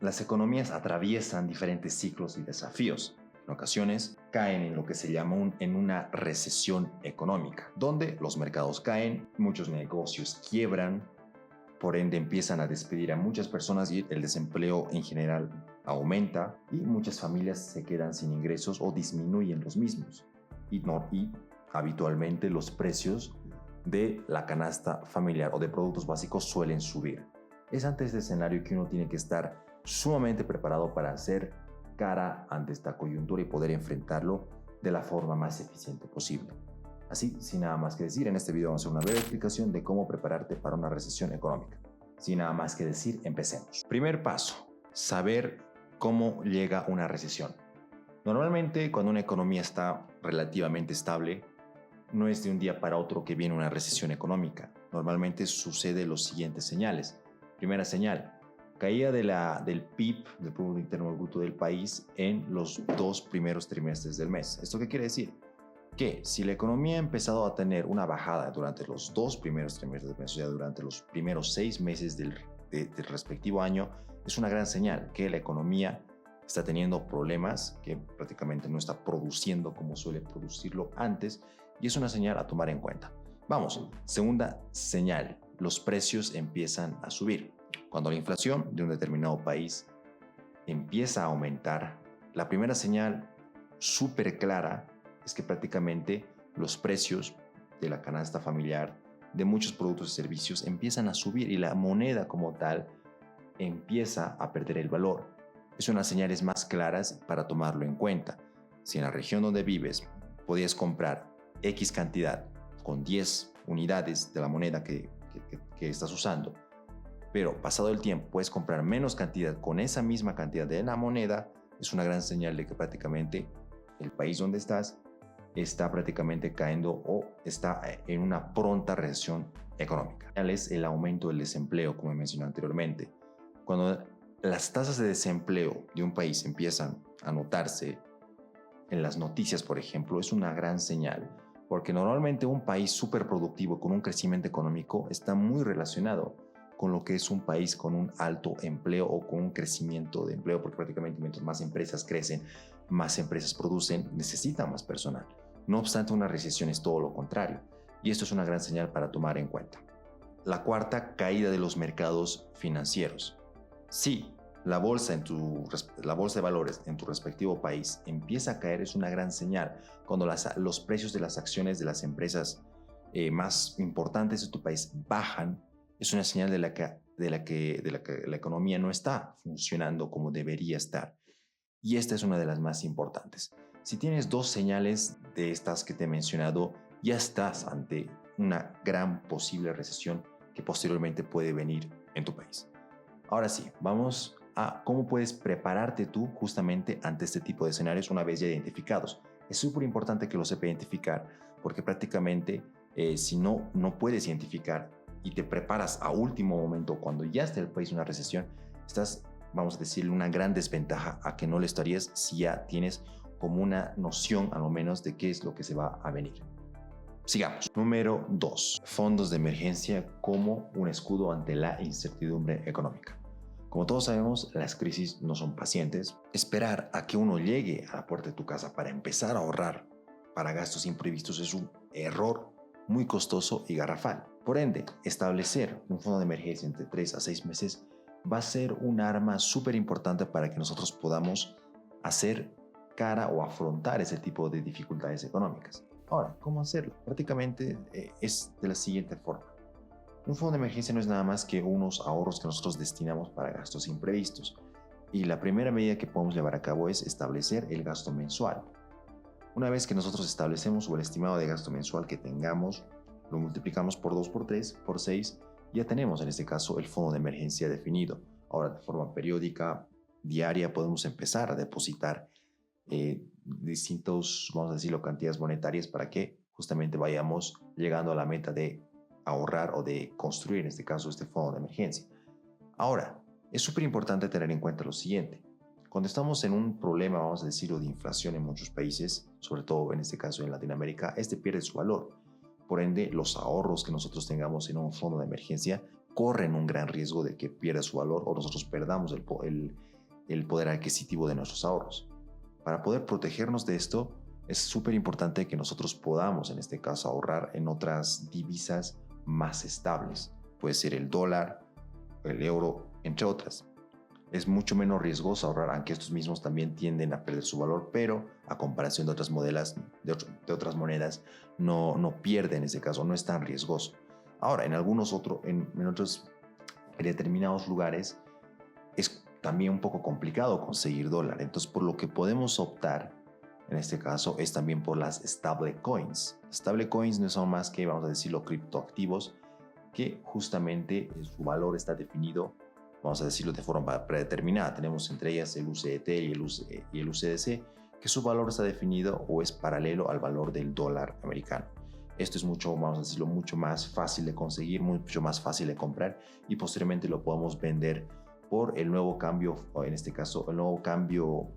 las economías atraviesan diferentes ciclos y desafíos. En ocasiones caen en lo que se llama en una recesión económica, donde los mercados caen, muchos negocios quiebran, por ende empiezan a despedir a muchas personas y el desempleo en general aumenta y muchas familias se quedan sin ingresos o disminuyen los mismos. Y habitualmente los precios de la canasta familiar o de productos básicos suelen subir. Es ante este escenario que uno tiene que estar sumamente preparado para hacer cara ante esta coyuntura y poder enfrentarlo de la forma más eficiente posible. Así, sin nada más que decir, en este video vamos a hacer una breve explicación de cómo prepararte para una recesión económica. Sin nada más que decir, empecemos. Primer paso, saber cómo llega una recesión. Normalmente, cuando una economía está relativamente estable, no es de un día para otro que viene una recesión económica. Normalmente sucede los siguientes señales. Primera señal, caída del PIB, del Producto Interno Bruto del país, en los 2 primeros trimestres del mes. ¿Esto qué quiere decir? Que si la economía ha empezado a tener una bajada durante los 2 primeros trimestres del mes, o sea, durante los primeros 6 meses del respectivo año, es una gran señal que la economía está teniendo problemas, que prácticamente no está produciendo como suele producirlo antes, y es una señal a tomar en cuenta. Vamos, segunda señal, los precios empiezan a subir. Cuando la inflación de un determinado país empieza a aumentar, la primera señal súper clara es que prácticamente los precios de la canasta familiar, de muchos productos y servicios empiezan a subir y la moneda como tal empieza a perder el valor. Es unas señales más claras para tomarlo en cuenta. Si en la región donde vives podías comprar X cantidad con 10 unidades de la moneda que estás usando, pero pasado el tiempo puedes comprar menos cantidad con esa misma cantidad de la moneda, es una gran señal de que prácticamente el país donde estás está prácticamente cayendo o está en una pronta recesión económica. Es el aumento del desempleo, como mencioné anteriormente. Cuando las tasas de desempleo de un país empiezan a notarse en las noticias, por ejemplo, es una gran señal, porque normalmente un país súper productivo con un crecimiento económico está muy relacionado con lo que es un país con un alto empleo o con un crecimiento de empleo, porque prácticamente mientras más empresas crecen, más empresas producen, necesitan más personal. No obstante, una recesión es todo lo contrario, y esto es una gran señal para tomar en cuenta. La cuarta, caída de los mercados financieros. Sí, la bolsa de valores en tu respectivo país empieza a caer, es una gran señal. Cuando los precios de las acciones de las empresas más importantes de tu país bajan, es una señal de la que la economía no está funcionando como debería estar. Y esta es una de las más importantes. Si tienes 2 señales de estas que te he mencionado, ya estás ante una gran posible recesión que posteriormente puede venir en tu país. Ahora sí, vamos a cómo puedes prepararte tú justamente ante este tipo de escenarios una vez ya identificados. Es súper importante que lo sepa identificar, porque prácticamente si no puedes identificar y te preparas a último momento cuando ya está el país en una recesión, estás, vamos a decirle, una gran desventaja a que no lo estarías si ya tienes como una noción a lo menos de qué es lo que se va a venir. Sigamos. Número 2. Fondos de emergencia como un escudo ante la incertidumbre económica. Como todos sabemos, las crisis no son pacientes. Esperar a que uno llegue a la puerta de tu casa para empezar a ahorrar para gastos imprevistos es un error muy costoso y garrafal. Por ende, establecer un fondo de emergencia entre 3 a 6 meses va a ser un arma súper importante para que nosotros podamos hacer cara o afrontar ese tipo de dificultades económicas. Ahora, ¿cómo hacerlo? Prácticamente es de la siguiente forma. Un fondo de emergencia no es nada más que unos ahorros que nosotros destinamos para gastos imprevistos. Y la primera medida que podemos llevar a cabo es establecer el gasto mensual. Una vez que nosotros establecemos el estimado de gasto mensual que tengamos, lo multiplicamos por 2, por 3, por 6, ya tenemos en este caso el fondo de emergencia definido. Ahora, de forma periódica, diaria, podemos empezar a depositar distintos, vamos a decirlo, cantidades monetarias para que justamente vayamos llegando a la meta de ahorrar o de construir, en este caso, este fondo de emergencia. Ahora, es súper importante tener en cuenta lo siguiente. Cuando estamos en un problema, vamos a decirlo, de inflación en muchos países, sobre todo en este caso en Latinoamérica, este pierde su valor. Por ende, los ahorros que nosotros tengamos en un fondo de emergencia corren un gran riesgo de que pierda su valor o nosotros perdamos el poder adquisitivo de nuestros ahorros. Para poder protegernos de esto, es súper importante que nosotros podamos, en este caso, ahorrar en otras divisas más estables. Puede ser el dólar, el euro, entre otras. Es mucho menos riesgoso ahorrar, aunque estos mismos también tienden a perder su valor, pero a comparación de otras otras monedas, no pierde en ese caso, no es tan riesgoso. Ahora, en otros determinados lugares es también un poco complicado conseguir dólar. Entonces, por lo que podemos optar, en este caso, es también por las stablecoins. Stablecoins no son más que, vamos a decirlo, criptoactivos que justamente su valor está definido, vamos a decirlo de forma predeterminada. Tenemos entre ellas el USDT y el USDC, que su valor está definido o es paralelo al valor del dólar americano. Esto es vamos a decirlo, mucho más fácil de conseguir, mucho más fácil de comprar y posteriormente lo podemos vender por el nuevo cambio, o en este caso, el nuevo cambio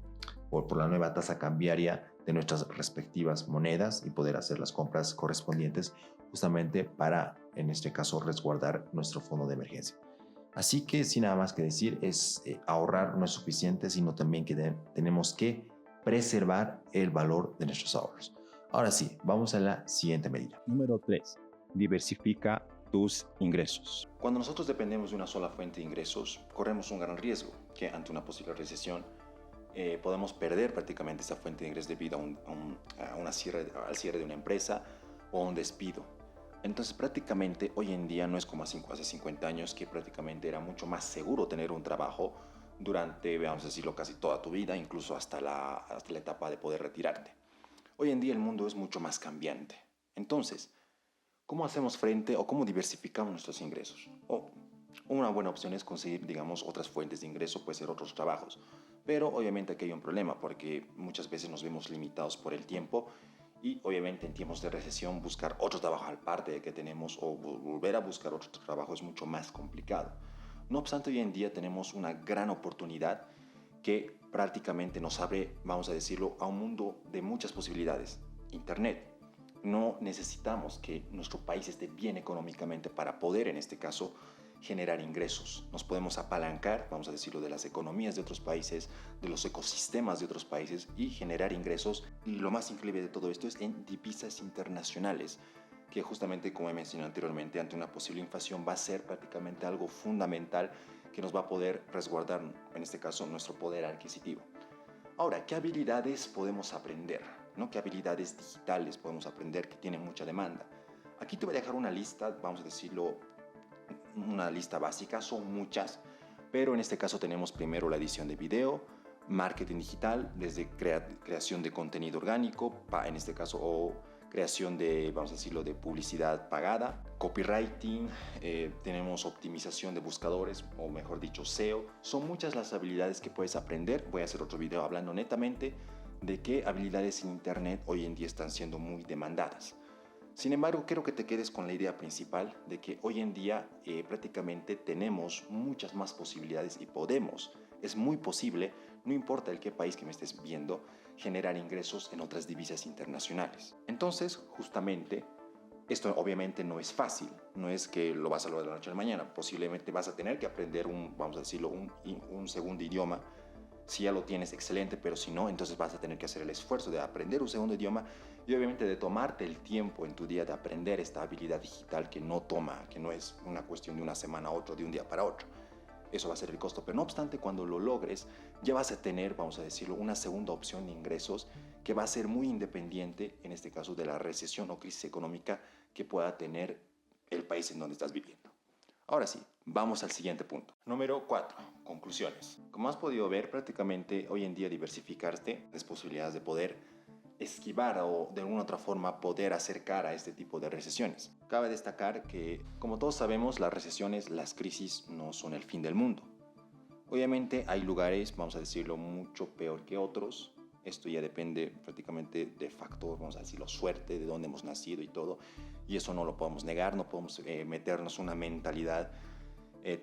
por la nueva tasa cambiaria de nuestras respectivas monedas y poder hacer las compras correspondientes justamente para, en este caso, resguardar nuestro fondo de emergencia. Así que sin nada más que decir, ahorrar no es suficiente, sino también que tenemos que preservar el valor de nuestros ahorros. Ahora sí, vamos a la siguiente medida. Número 3. Diversifica tus ingresos. Cuando nosotros dependemos de una sola fuente de ingresos, corremos un gran riesgo que ante una posible recesión podemos perder prácticamente esa fuente de ingresos debido al cierre de una empresa o a un despido. Entonces prácticamente hoy en día no es como hace 50 años, que prácticamente era mucho más seguro tener un trabajo durante, vamos a decirlo, casi toda tu vida, incluso hasta la etapa de poder retirarte. Hoy en día el mundo es mucho más cambiante. Entonces, ¿cómo hacemos frente o cómo diversificamos nuestros ingresos? Una buena opción es conseguir, digamos, otras fuentes de ingreso, puede ser otros trabajos. Pero obviamente aquí hay un problema porque muchas veces nos vemos limitados por el tiempo y obviamente en tiempos de recesión buscar otro trabajo al parte de que tenemos o volver a buscar otro trabajo es mucho más complicado. No obstante, hoy en día tenemos una gran oportunidad que prácticamente nos abre, vamos a decirlo, a un mundo de muchas posibilidades. Internet. No necesitamos que nuestro país esté bien económicamente para poder, en este caso, generar ingresos. Nos podemos apalancar, vamos a decirlo, de las economías de otros países, de los ecosistemas de otros países y generar ingresos. Y lo más increíble de todo esto es en divisas internacionales, que justamente, como he mencionado anteriormente, ante una posible inflación va a ser prácticamente algo fundamental que nos va a poder resguardar, en este caso, nuestro poder adquisitivo. Ahora, ¿qué habilidades podemos aprender? ¿No? ¿Qué habilidades digitales podemos aprender que tienen mucha demanda? Aquí te voy a dejar una lista, vamos a decirlo, una lista básica, son muchas, pero en este caso tenemos primero la edición de video, marketing digital, desde creación de contenido orgánico, en este caso, o creación de, vamos a decirlo, de publicidad pagada, copywriting, tenemos optimización de buscadores, o mejor dicho, SEO. Son muchas las habilidades que puedes aprender. Voy a hacer otro video hablando netamente de qué habilidades en Internet hoy en día están siendo muy demandadas. Sin embargo, quiero que te quedes con la idea principal de que hoy en día prácticamente tenemos muchas más posibilidades y es muy posible, no importa el qué país que me estés viendo, generar ingresos en otras divisas internacionales. Entonces, justamente, esto obviamente no es fácil, no es que lo vas a lograr de la noche a la mañana, posiblemente vas a tener que aprender vamos a decirlo, un segundo idioma. Si ya lo tienes, excelente, pero si no, entonces vas a tener que hacer el esfuerzo de aprender un segundo idioma y obviamente de tomarte el tiempo en tu día de aprender esta habilidad digital que no es una cuestión de una semana a otra, de un día para otro. Eso va a ser el costo, pero no obstante, cuando lo logres, ya vas a tener, vamos a decirlo, una segunda opción de ingresos que va a ser muy independiente, en este caso, de la recesión o crisis económica que pueda tener el país en donde estás viviendo. Ahora sí, vamos al siguiente punto. Número 4. Conclusiones. Como has podido ver, prácticamente hoy en día diversificarte es posibilidades de poder esquivar o de alguna otra forma poder acercar a este tipo de recesiones. Cabe destacar que, como todos sabemos, las recesiones, las crisis no son el fin del mundo. Obviamente hay lugares, vamos a decirlo, mucho peor que otros. Esto ya depende prácticamente de factor, vamos a decirlo, suerte, de dónde hemos nacido y todo. Y eso no lo podemos negar, no podemos meternos una mentalidad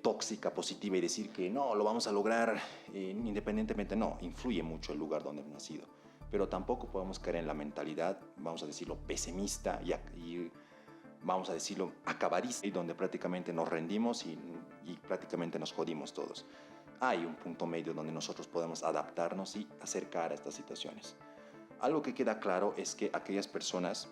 tóxica, positiva y decir que no, lo vamos a lograr independientemente. No, influye mucho el lugar donde hemos nacido. Pero tampoco podemos caer en la mentalidad, vamos a decirlo, pesimista y vamos a decirlo, acabarista, donde prácticamente nos rendimos y prácticamente nos jodimos todos. hay un punto medio donde nosotros podemos adaptarnos y acercar a estas situaciones. Algo que queda claro es que aquellas personas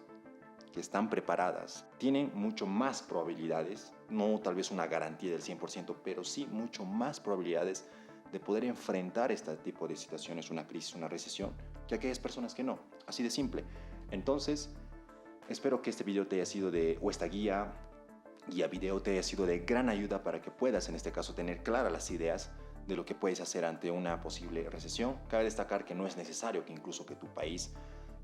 que están preparadas tienen mucho más probabilidades, no tal vez una garantía del 100%, pero sí mucho más probabilidades de poder enfrentar este tipo de situaciones, una crisis, una recesión, que aquellas personas que no. Así de simple. Entonces, espero que este video te haya sido o esta guía video te haya sido de gran ayuda para que puedas, en este caso, tener claras las ideas de lo que puedes hacer ante una posible recesión. Cabe destacar que no es necesario que incluso que tu país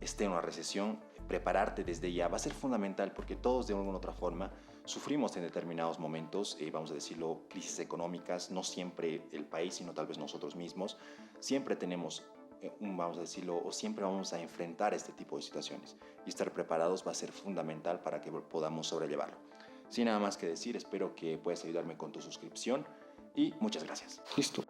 esté en una recesión, prepararte desde ya va a ser fundamental porque todos de alguna u otra forma sufrimos en determinados momentos, vamos a decirlo, crisis económicas, no siempre el país, sino tal vez nosotros mismos, siempre tenemos vamos a decirlo, o siempre vamos a enfrentar este tipo de situaciones y estar preparados va a ser fundamental para que podamos sobrellevarlo. Sin nada más que decir, espero que puedas ayudarme con tu suscripción y muchas gracias. Listo.